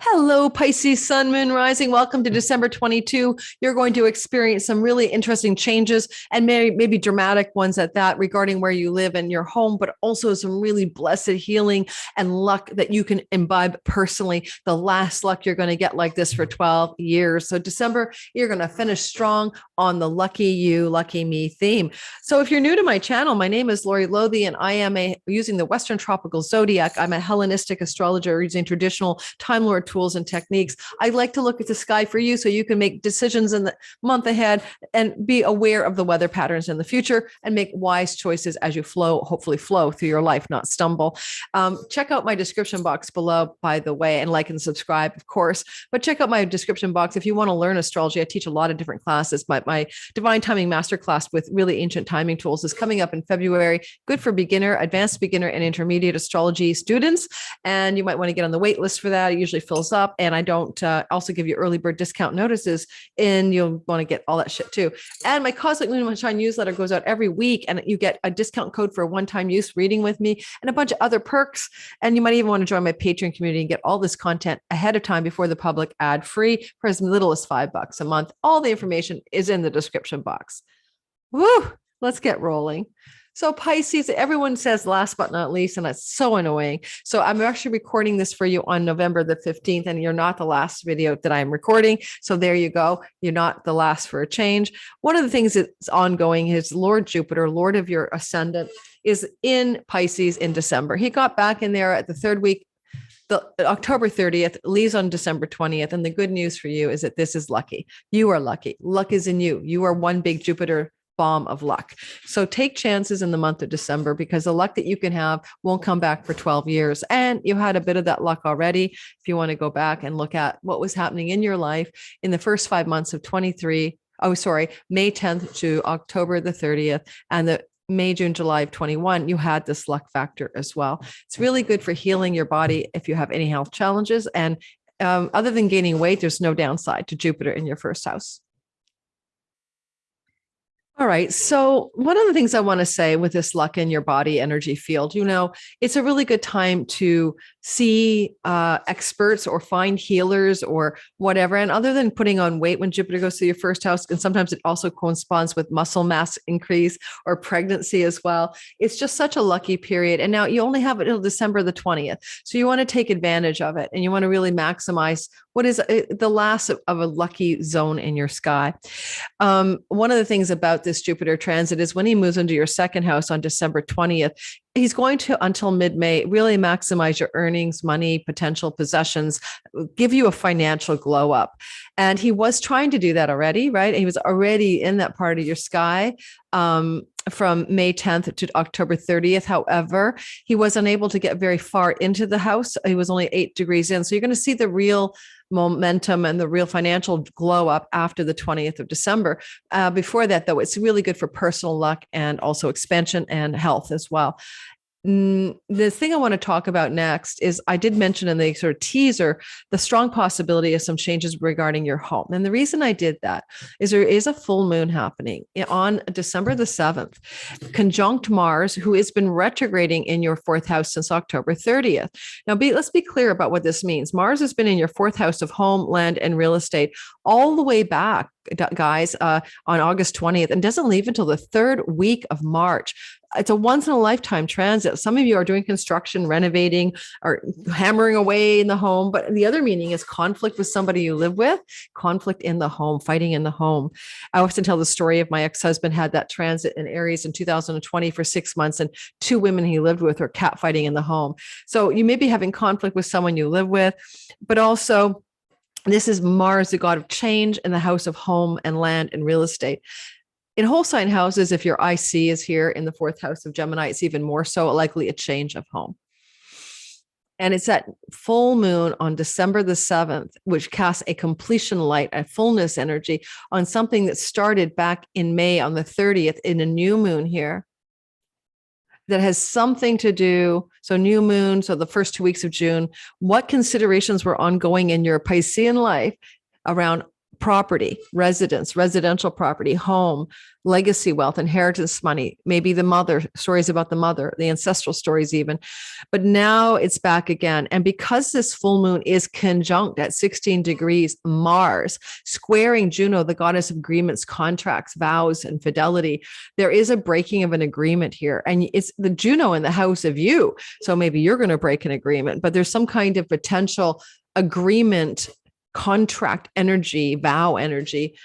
Hello, Pisces Sun, Moon, Rising. Welcome to December 22. You're going to experience some really interesting changes and maybe dramatic ones at that regarding where you live and your home, but also some really blessed healing and luck that you can imbibe personally. The last luck you're going to get like this for 12 years. So December, you're going to finish strong on the lucky you, lucky me theme. So if you're new to my channel, my name is Lori Lothe, and I am using the Western Tropical Zodiac. I'm a Hellenistic astrologer using traditional Time Lord tools and techniques. I like to look at the sky for you so you can make decisions in the month ahead and be aware of the weather patterns in the future and make wise choices as you hopefully flow through your life, not stumble. Check out my description box below, by the way, and like and subscribe, of course. But check out my description box if you want to learn astrology. I teach a lot of different classes. My Divine Timing Masterclass with really ancient timing tools is coming up in February. Good for beginner, advanced beginner, and intermediate astrology students. And you might want to get on the wait list for that. It usually fills up. And I don't also give you early bird discount notices, and you'll want to get all that shit too. And my Cosmic Moon Shine newsletter goes out every week, and you get a discount code for a one-time use reading with me and a bunch of other perks. And you might even want to join my Patreon community and get all this content ahead of time before the public, ad free, for as little as $5 a month. All the information is in the description box. Woo! Let's get rolling. So Pisces, everyone says last but not least, and that's so annoying. So I'm actually recording this for you on November the 15th, and you're not the last video that I'm recording. So there you go. You're not the last for a change. One of the things that's ongoing is Lord Jupiter, Lord of your ascendant, is in Pisces in December. He got back in there at the third week. The October 30th, leaves on December 20th. And the good news for you is that this is lucky. You are lucky. Luck is in you. You are one big Jupiter bomb of luck. So take chances in the month of December, because the luck that you can have won't come back for 12 years. And you had a bit of that luck already. If you want to go back and look at what was happening in your life in the first 5 months of 23, May 10th to October the 30th, and the May, June, July of 21, you had this luck factor as well. It's really good for healing your body if you have any health challenges. And other than gaining weight, there's no downside to Jupiter in your first house. All right. So one of the things I want to say with this luck in your body energy field, it's a really good time to see experts or find healers or whatever. And other than putting on weight when Jupiter goes through your first house, and sometimes it also corresponds with muscle mass increase or pregnancy as well. It's just such a lucky period. And now you only have it until December the 20th. So you want to take advantage of it, and you want to really maximize what is the last of a lucky zone in your sky. One of the things about this Jupiter transit is when he moves into your second house on December 20th, he's going to, until mid-May, really maximize your earnings, money, potential possessions, give you a financial glow up. And he was trying to do that already, right? He was already in that part of your sky from May 10th to October 30th. However, he was unable to get very far into the house. He was only 8 degrees in. So you're going to see the real momentum and the real financial glow up after the 20th of December. Before that, though, it's really good for personal luck and also expansion and health as well. The thing I want to talk about next is, I did mention in the sort of teaser the strong possibility of some changes regarding your home. And the reason I did that is there is a full moon happening on December the 7th, conjunct Mars, who has been retrograding in your fourth house since October 30th. Now, let's be clear about what this means. Mars has been in your fourth house of home, land, and real estate all the way back, guys, on August 20th, and doesn't leave until the third week of March. It's a once in a lifetime transit. Some of you are doing construction, renovating, or hammering away in the home. But the other meaning is conflict with somebody you live with, conflict in the home, fighting in the home. I often tell the story of my ex-husband had that transit in Aries in 2020 for 6 months, and 2 women he lived with were cat fighting in the home. So you may be having conflict with someone you live with, but also this is Mars, the god of change, in the house of home and land and real estate. In whole sign houses, if your IC is here in the fourth house of Gemini, it's even more so likely a change of home. And it's that full moon on December the 7th, which casts a completion light, a fullness energy on something that started back in May on the 30th in a new moon here that has something to do. So new moon, so the first 2 weeks of June, what considerations were ongoing in your Piscean life around property, residence, residential property, home, legacy wealth, inheritance money, maybe the mother, stories about the mother, the ancestral stories even. But now it's back again. And because this full moon is conjunct at 16 degrees Mars, squaring Juno, the goddess of agreements, contracts, vows, and fidelity, there is a breaking of an agreement here. And it's the Juno in the house of you. So maybe you're going to break an agreement, but there's some kind of potential agreement, contract energy, vow energy,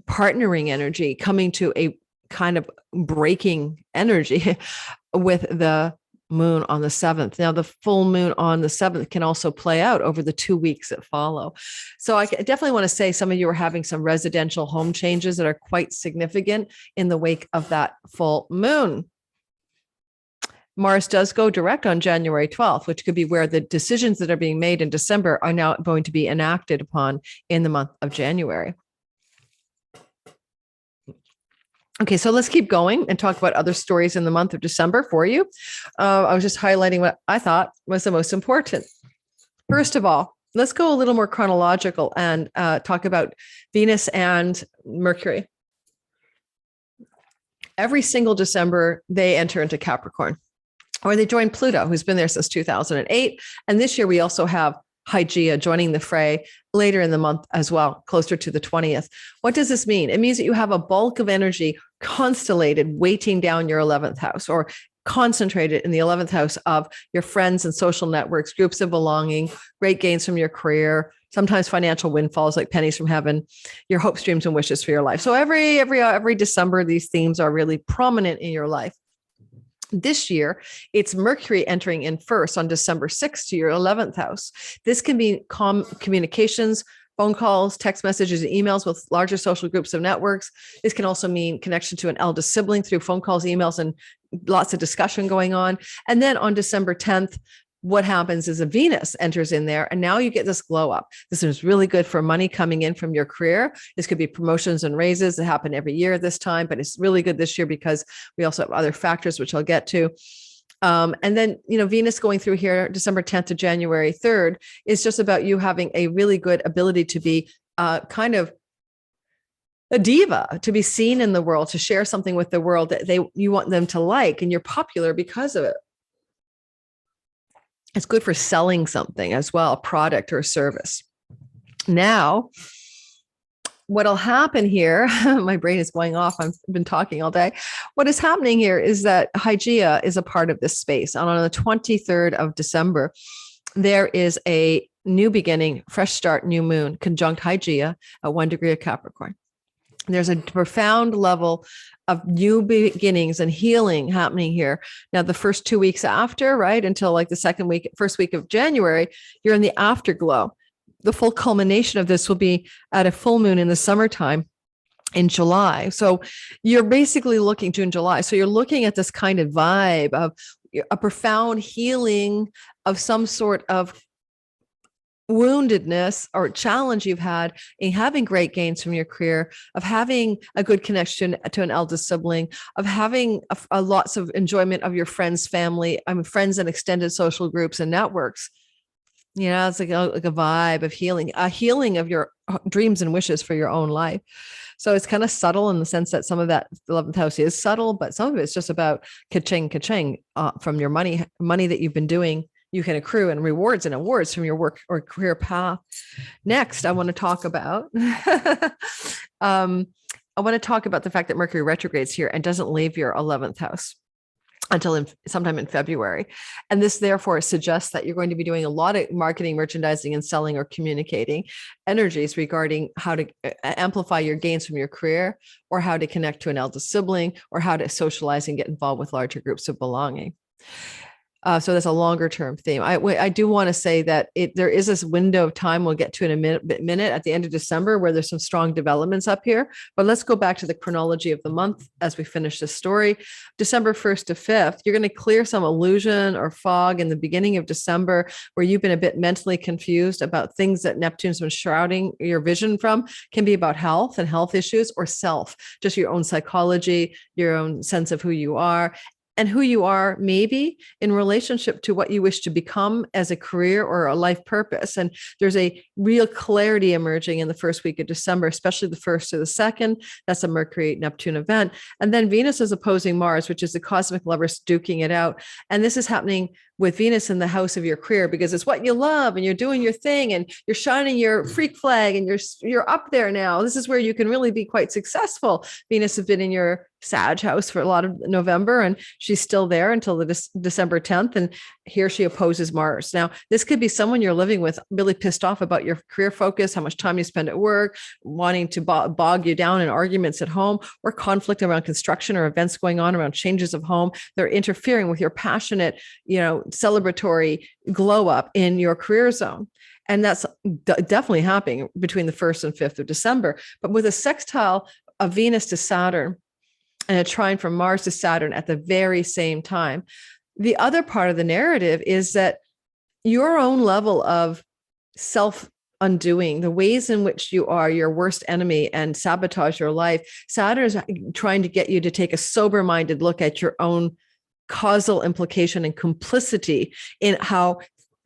partnering energy coming to a kind of breaking energy with the moon on the 7th. Now, the full moon on the 7th can also play out over the 2 weeks that follow. So I definitely want to say some of you are having some residential home changes that are quite significant in the wake of that full moon. Mars does go direct on January 12th, which could be where the decisions that are being made in December are now going to be enacted upon in the month of January. Okay, so let's keep going and talk about other stories in the month of December for you. I was just highlighting what I thought was the most important. First of all, let's go a little more chronological and talk about Venus and Mercury. Every single December, they enter into Capricorn, or they join Pluto, who's been there since 2008. And this year, we also have Hygeia joining the fray later in the month as well, closer to the 20th. What does this mean? It means that you have a bulk of energy constellated, weighting down your 11th house, or concentrated in the 11th house of your friends and social networks, groups of belonging, great gains from your career, sometimes financial windfalls like pennies from heaven, your hopes, dreams, and wishes for your life. So every December, these themes are really prominent in your life. This year, it's Mercury entering in first on December 6th to your 11th house. This can be communications, phone calls, text messages, and emails with larger social groups of networks. This can also mean connection to an eldest sibling through phone calls, emails, and lots of discussion going on. And then on December 10th, what happens is a Venus enters in there, and now you get this glow up. This is really good for money coming in from your career. This could be promotions and raises that happen every year at this time, but it's really good this year because we also have other factors, which I'll get to. And then, Venus going through here, December 10th to January 3rd, is just about you having a really good ability to be kind of a diva, to be seen in the world, to share something with the world that you want them to like, and you're popular because of it. It's good for selling something as well, a product or a service. Now, what'll happen here, my brain is going off. I've been talking all day. What is happening here is that Hygeia is a part of this space. And on the 23rd of December, there is a new beginning, fresh start, new moon, conjunct Hygeia at 1 degree of Capricorn. There's a profound level of new beginnings and healing happening here. Now, the first 2 weeks after, right, until like the first week of January, you're in the afterglow. The full culmination of this will be at a full moon in the summertime in July. So you're basically looking June, July. So you're looking at this kind of vibe of a profound healing of some sort of woundedness or challenge you've had in having great gains from your career, of having a good connection to an eldest sibling, of having a lots of enjoyment of your friends, family, friends and extended social groups and networks. It's like a vibe of healing, a healing of your dreams and wishes for your own life. So it's kind of subtle in the sense that some of that 11th house is subtle, but some of it's just about ka-ching from your money that you've been doing. You can accrue and rewards and awards from your work or career path. Next, I want to talk about, the fact that Mercury retrogrades here and doesn't leave your 11th house until sometime in February. And this therefore suggests that you're going to be doing a lot of marketing, merchandising, and selling or communicating energies regarding how to amplify your gains from your career, or how to connect to an eldest sibling, or how to socialize and get involved with larger groups of belonging. So that's a longer term theme. I do want to say that there is this window of time we'll get to in a minute at the end of December where there's some strong developments up here. But let's go back to the chronology of the month as we finish this story. December 1st to 5th, you're going to clear some illusion or fog in the beginning of December where you've been a bit mentally confused about things that Neptune's been shrouding your vision from. Can be about health and health issues, or self, just your own psychology, your own sense of who you are. and who you are, maybe in relationship to what you wish to become as a career or a life purpose. And there's a real clarity emerging in the first week of December, especially the first to the second. That's a Mercury Neptune event. And then Venus is opposing Mars, which is the cosmic lovers duking it out. And this is happening with Venus in the house of your career, because it's what you love and you're doing your thing and you're shining your freak flag and you're up there now. This is where you can really be quite successful. Venus has been in your Sag house for a lot of November, and she's still there until the December 10th. And here she opposes Mars. Now, this could be someone you're living with, really pissed off about your career focus, how much time you spend at work, wanting to bog you down in arguments at home, or conflict around construction or events going on around changes of home. They're interfering with your passionate, celebratory glow up in your career zone. And that's definitely happening between the 1st and 5th of December. But with a sextile of Venus to Saturn and a trine from Mars to Saturn at the very same time, the other part of the narrative is that your own level of self undoing, the ways in which you are your worst enemy and sabotage your life, Saturn is trying to get you to take a sober-minded look at your own causal implication and complicity in how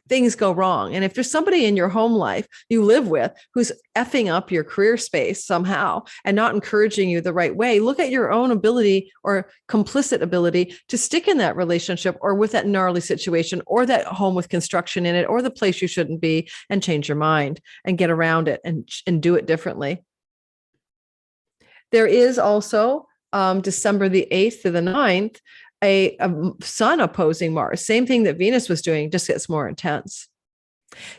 things go wrong. And if there's somebody in your home life you live with who's effing up your career space somehow and not encouraging you the right way, look at your own ability or complicit ability to stick in that relationship or with that gnarly situation or that home with construction in it or the place you shouldn't be, and change your mind and get around it and do it differently. There is also December the 8th to the 9th, a sun opposing Mars. Same thing that Venus was doing, just gets more intense.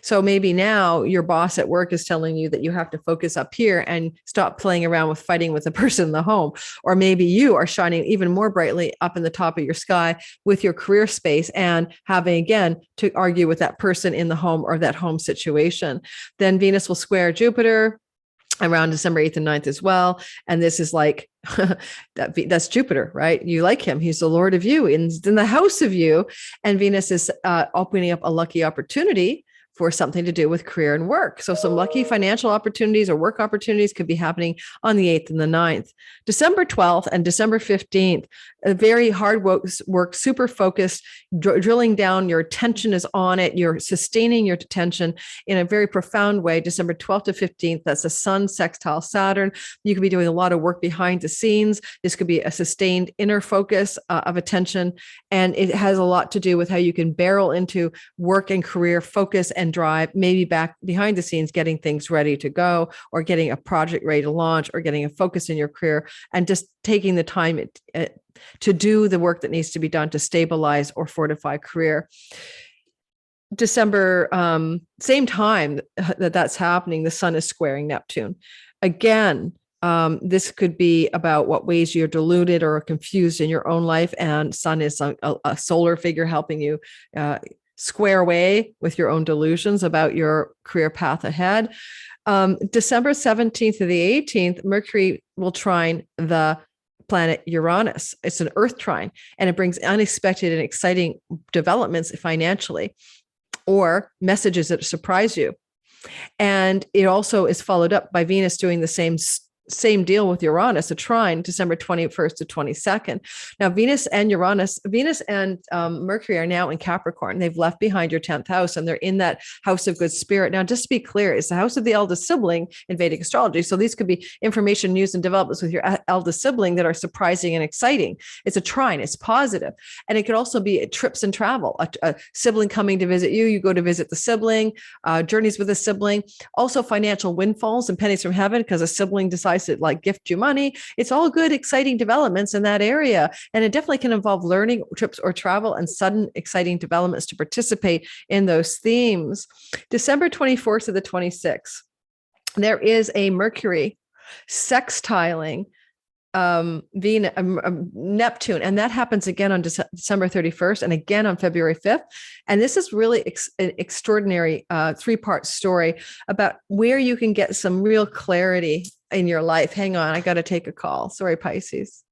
So maybe now your boss at work is telling you that you have to focus up here and stop playing around with fighting with the person in the home. Or maybe you are shining even more brightly up in the top of your sky with your career space and having, again, to argue with that person in the home or that home situation. Then Venus will square Jupiter around December 8th and 9th as well. And this is like, that's Jupiter, right? You like him. He's the Lord of you, in the house of you. And Venus is opening up a lucky opportunity for something to do with career and work. So some lucky financial opportunities or work opportunities could be happening on the 8th and the 9th. December 12th and December 15th, a very hard work, super focused, drilling down. Your attention is on it. You're sustaining your attention in a very profound way. December 12th to 15th, that's a sun sextile Saturn. You could be doing a lot of work behind the scenes. This could be a sustained inner focus of attention. And it has a lot to do with how you can barrel into work and career focus and drive, maybe back behind the scenes, getting things ready to go or getting a project ready to launch or getting a focus in your career and just taking the time to do the work that needs to be done to stabilize or fortify career. December, same time that's happening, the sun is squaring Neptune. Again, this could be about what ways you're deluded or confused in your own life, and sun is a solar figure helping you square away with your own delusions about your career path ahead. December 17th to the 18th, Mercury will trine the planet Uranus. It's an Earth trine, and it brings unexpected and exciting developments financially or messages that surprise you. And it also is followed up by Venus doing the same deal with Uranus, a trine, December 21st to 22nd. Now, Venus and Mercury are now in Capricorn. They've left behind your 10th house and they're in that house of good spirit. Now, just to be clear, it's the house of the eldest sibling in Vedic astrology. So these could be information, news, and developments with your eldest sibling that are surprising and exciting. It's a trine, it's positive. And it could also be trips and travel, a sibling coming to visit you, you go to visit the sibling, journeys with a sibling, also financial windfalls and pennies from heaven because a sibling decides to gift you money. It's all good, exciting developments in that area. And it definitely can involve learning, trips or travel, and sudden exciting developments to participate in those themes. December 24th to the 26th, there is a Mercury sextiling Neptune, and that happens again on December 31st and again on February 5th. And this is really an extraordinary three-part story about where you can get some real clarity in your life. Hang on, I got to take a call. Sorry, Pisces.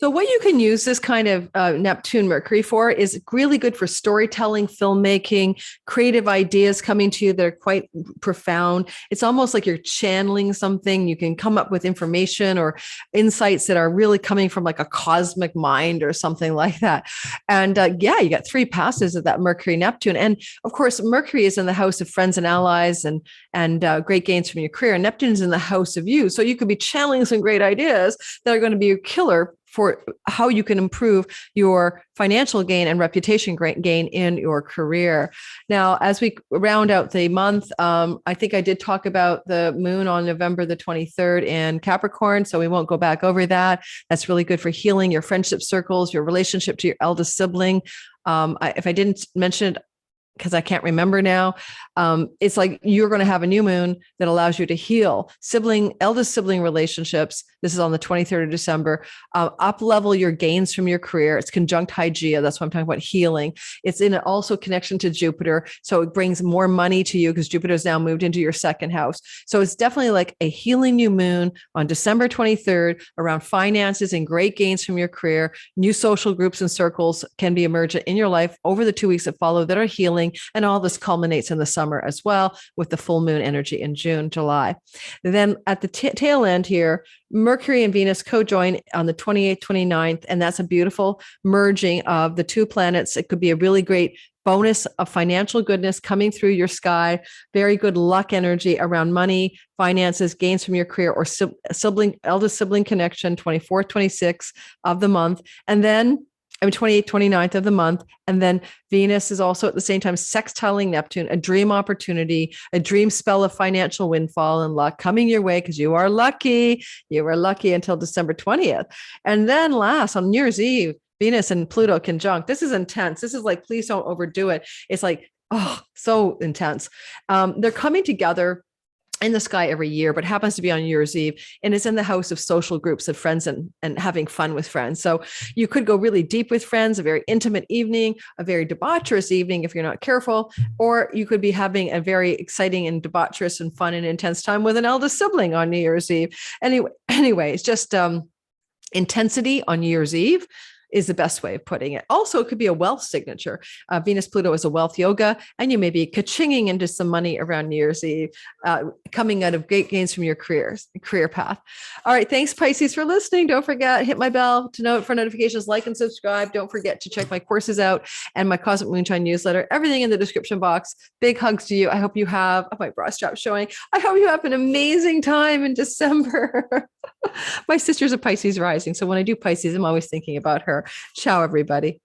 So what you can use this kind of Neptune Mercury for is really good for storytelling, filmmaking, creative ideas coming to you that are quite profound. It's almost like you're channeling something. You can come up with information or insights that are really coming from like a cosmic mind or something like that. And yeah, you got 3 passes of that Mercury Neptune. And of course, Mercury is in the house of friends and allies and great gains from your career. And Neptune's in the house of you. So you could be channeling some great ideas that are going to be a killer for how you can improve your financial gain and reputation gain in your career. Now, as we round out the month, I think I did talk about the moon on November the 23rd in Capricorn, so we won't go back over that. That's really good for healing your friendship circles, your relationship to your eldest sibling. If I didn't mention it, because I can't remember now. It's like you're going to have a new moon that allows you to heal eldest sibling relationships. This is on the 23rd of December. Up level your gains from your career. It's conjunct Hygeia. That's what I'm talking about, healing. It's in also connection to Jupiter. So it brings more money to you because Jupiter has now moved into your second house. So it's definitely like a healing new moon on December 23rd around finances and great gains from your career. New social groups and circles can be emergent in your life over the 2 weeks that follow that are healing. And all this culminates in the summer as well with the full moon energy in June, July. Then at the tail end here, Mercury and Venus co-join on the 28th, 29th, and that's a beautiful merging of the 2 planets. It could be a really great bonus of financial goodness coming through your sky, very good luck energy around money, finances, gains from your career, or eldest sibling connection, 24th, 26th of the month. And then 28th, 29th of the month. And then Venus is also at the same time sextiling Neptune, a dream opportunity, a dream spell of financial windfall and luck coming your way because you are lucky. You were lucky until December 20th. And then last on New Year's Eve, Venus and Pluto conjunct. This is intense. This is like, please don't overdo it. It's like, oh, so intense. They're coming together in the sky every year, but happens to be on New Year's Eve. And it's in the house of social groups of friends and having fun with friends. So you could go really deep with friends, a very intimate evening, a very debaucherous evening if you're not careful, or you could be having a very exciting and debaucherous and fun and intense time with an eldest sibling on New Year's Eve. Anyway, it's just intensity on New Year's Eve is the best way of putting it. Also, it could be a wealth signature. Venus Pluto is a wealth yoga, and you may be ka-chinging into some money around New Year's Eve, coming out of great gains from your career path. All right. Thanks, Pisces, for listening. Don't forget, hit my bell to note for notifications, like and subscribe. Don't forget to check my courses out and my Cosmic Moonshine newsletter. Everything in the description box. Big hugs to you. I hope you have, my bra strap showing. I hope you have an amazing time in December. My sister's a Pisces rising. So when I do Pisces, I'm always thinking about her. Ciao, everybody.